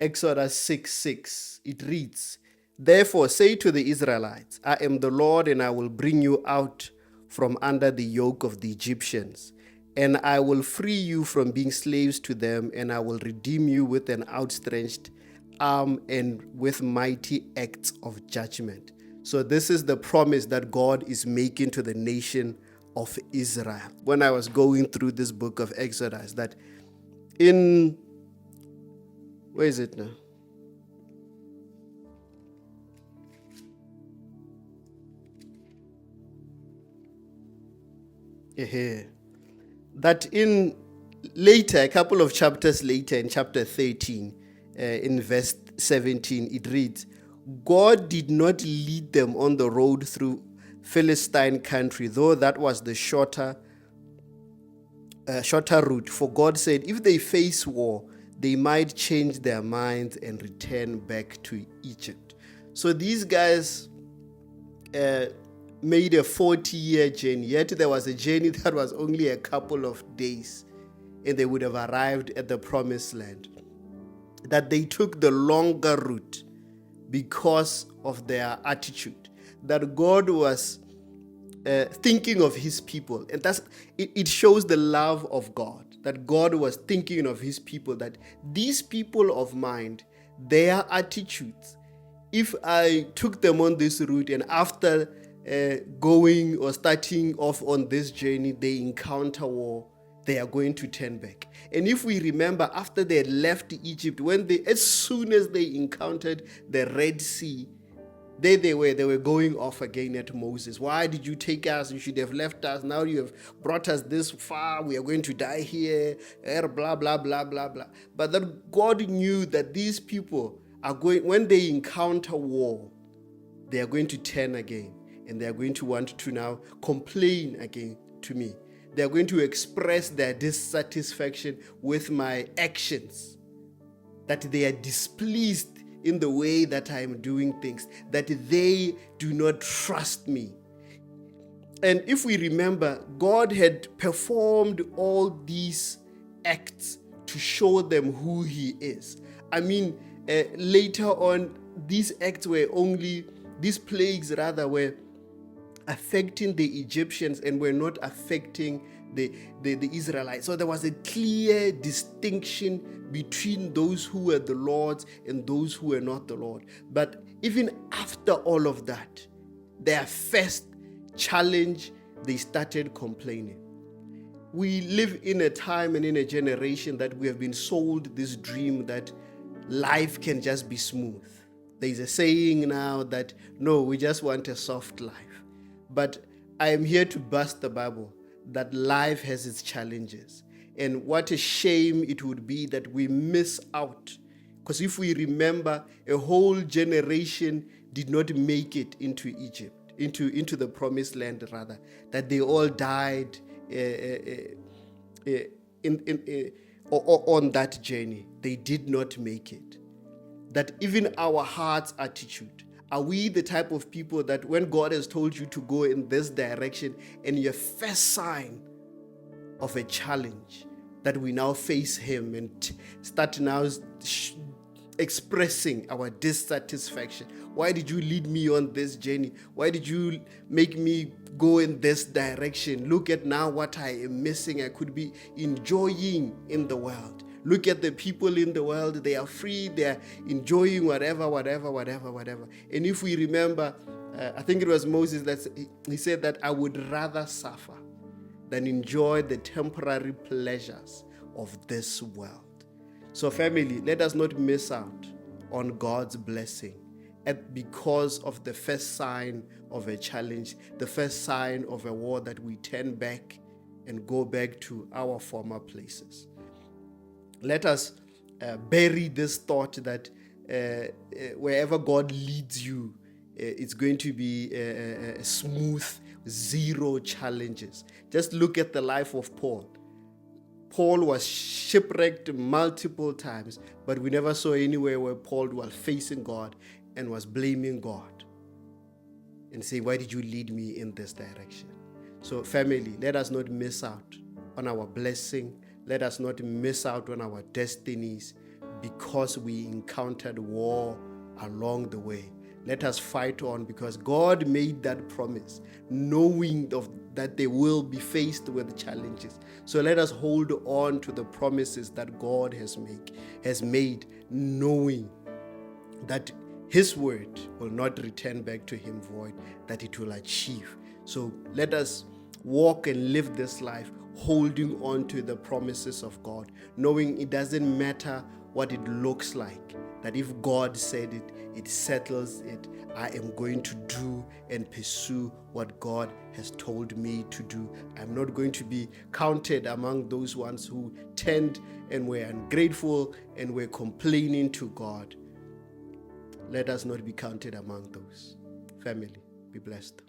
Exodus 6:6. It reads, "Therefore say to the Israelites, I am the Lord, and I will bring you out from under the yoke of the Egyptians, and I will free you from being slaves to them, and I will redeem you with an outstretched arm and with mighty acts of judgment." So this is the promise that God is making to the nation of Israel. When I was going through this book of Exodus, that in, where is it now? That in later, a couple of chapters later, in chapter 13, in verse 17, it reads, "God did not lead them on the road through Philistine country, though that was the shorter route. For God said, if they face war, they might change their minds and return back to Egypt." So these guys made a 40-year journey, yet there was a journey that was only a couple of days, and they would have arrived at the promised land. That they took the longer route because of their attitude. That God was thinking of his people, and it shows the love of God, that God was thinking of his people, that these people of mind, their attitudes, if I took them on this route and after going or starting off on this journey, they encounter war, they are going to turn back. And if we remember, after they had left Egypt, as soon as they encountered the Red Sea, they were going off again at Moses. "Why did you take us? You should have left us. Now you have brought us this far. We are going to die here." Blah, blah, blah, blah, blah. But that God knew that these people are going, when they encounter war, they are going to turn again. And they are going to want to now complain again to me. They are going to express their dissatisfaction with my actions. That they are displeased in the way that I am doing things, that they do not trust me. And if we remember, God had performed all these acts to show them who he is. I mean, later on, these plagues were affecting the Egyptians and were not affecting the Israelites. So there was a clear distinction between those who were the Lord's and those who were not the Lord. But even after all of that, their first challenge, they started complaining. We live in a time and in a generation that we have been sold this dream that life can just be smooth. There's a saying now that, no, we just want a soft life. But I am here to bust the bubble that life has its challenges. And what a shame it would be that we miss out. Because if we remember, a whole generation did not make it into Egypt, into the promised land rather, that they all died on that journey. They did not make it. That even our heart's attitude, are we the type of people that when God has told you to go in this direction and your first sign of a challenge, that we now face him and start now expressing our dissatisfaction? Why did you lead me on this journey? Why did you make me go in this direction? Look at now what I am missing. I could be enjoying in the world. Look at the people in the world. They are free. They are enjoying whatever. And if we remember, I think it was Moses that he said that I would rather suffer than enjoy the temporary pleasures of this world. So family, let us not miss out on God's blessing because of the first sign of a challenge, the first sign of a war, that we turn back and go back to our former places. Let us bury this thought that wherever God leads you, it's going to be a smooth, zero challenges. Just look at the life of Paul. Paul was shipwrecked multiple times, but we never saw anywhere where Paul was facing God and was blaming God and saying, why did you lead me in this direction? So family, let us not miss out on our blessing. Let us not miss out on our destinies because we encountered war along the way. Let us fight on, because God made that promise, knowing that they will be faced with challenges. So let us hold on to the promises that God has made, knowing that His word will not return back to Him void, that it will achieve. So let us walk and live this life holding on to the promises of God, knowing it doesn't matter what it looks like, that if God said it, it settles it. I am going to do and pursue what God has told me to do. I'm not going to be counted among those ones who turned and were ungrateful and were complaining to God. Let us not be counted among those. Family, be blessed.